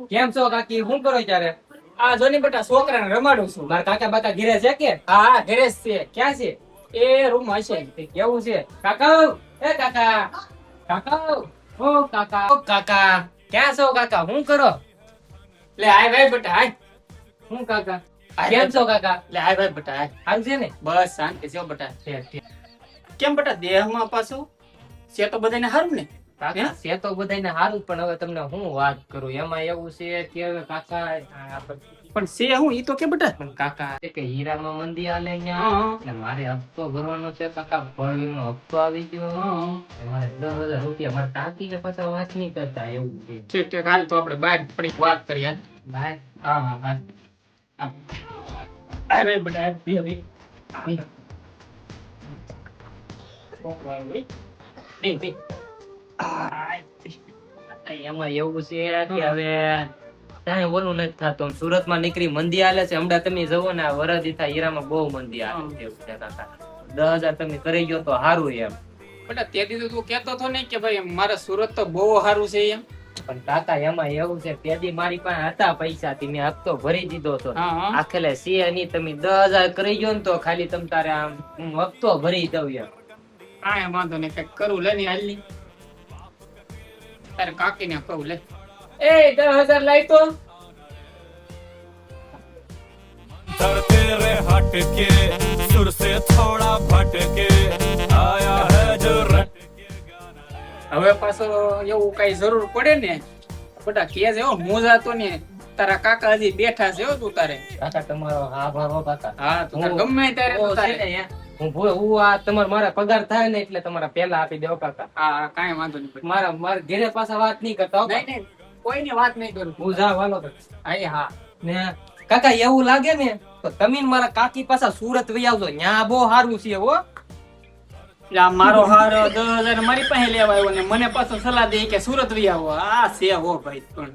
કેમ છો કાકી? શું કરો ત્યારે? આ જોની બેટા છોકરાને રમાડું છું. મારા કાકા બાકા ઘરે છે કે? હા ઘરે જ છે. ક્યાં છે? એ રૂમ હશે. તે કેવું છે? કાકા, એ કાકા, કાકા, ઓ કાકા, ઓ કાકા, ક્યાં છો કાકા? શું કરો? લે આય ભાઈ બેટા આય. શું કાકા? આય કેમ બેટા. છો કાકા? લે આય ભાઈ બેટા આય. હાલ છે ને? બસ શાંતિ છે હો બેટા. છે. કેમ બેટા દેહમાં પાછું છે તો બધાને હારું ને? કાકા છે તો બધાને સારું, પણ હવે તમને હું વાત કરું, એમાં એવું છે કે હવે કાકા પણ છે હું ઈ તો કે બેટા. પણ કાકા છે કે હીરામાં મંદી આલે હા, ન્યા, હા. એટલે મારે હપ્તો ભરવાનો છે કાકા. ભરવીનો હપ્તો આવી ગયો, મારે 10,000 રૂપિયા મારે ટાંકીને પાછા વાત નહીં કરતા એવું છે. ઠીક ઠીક હાલ તો આપણે બહાર પડી વાત કરીએ હાલ. ભાઈ હા હા હા. હા. અરે બેટા આ બે બે. બે બે. એમાં એવું છે કે હવે કાંઈ ઓલું નથી થતું. સુરતમાં નીકળી મંદી આલે છે. હમણાં તમે જુઓ ને, આ વરદીથા હીરામાં બહુ મંદી આલે છે એવું છે કાકા. 10,000 તમે કરી ગયો તો સારું એમ. બેટા તે દીધું તું કેતો તો ને કે ભાઈ મારા સુરત તો બહુ સારું છે એમ. પણ કાકા એમાં એવું છે, પેલી મારી પાસે હતા પૈસા, તે મેં હપ્તો ભરી દીધો હતો. હા હા. આખેલે છે નહીં, તમે 10,000 કરી ગયો ને તો ખાલી તમ તારે આમ હું હપ્તો ભરી દઉં એમ. કાંઈ વાંધો નહીં કઈક કરું લે ની હાલ ની. તારે કાકીને કહું લે. એ 10,000 લાય તો. धड़ तेरे हट के सुर से थोड़ा भटके आया है जो रट હવે પાછો એવું કઈ જરૂર પડે ને બેટા કે હો મોજા તો ને તારા કાકા હજી બેઠા છે હો તું તારે. કાકા તમારો આભાર હો કાકા. હા તું તારે ગમે ત્યારે હું તું તારે. છે ને, હું આ તમારે મારા પગાર થાય ને એટલે તમારા પેલા આપી દેવો કાકા. હા કાંઈ વાંધો નહીં બેટા. મારા ઘરે પાછા વાત નહીં કરતા હો નહીં કાકા. નહીં કોઈની વાત નહીં કરું. હું જાવ હાલો તો. હા હા. ને કાકા એવું લાગે ને તો તમે ને મારા કાકી પાછા સુરત વહી આવજો, ન્યા બહુ સારું છે હો. એટલે આ મારો હાર 10,000 મારી પાસે લેવા આવ્યો ને મને પાછો સલાહ દે કે સુરત વી આવો. આ છે હો ભાઈ પણ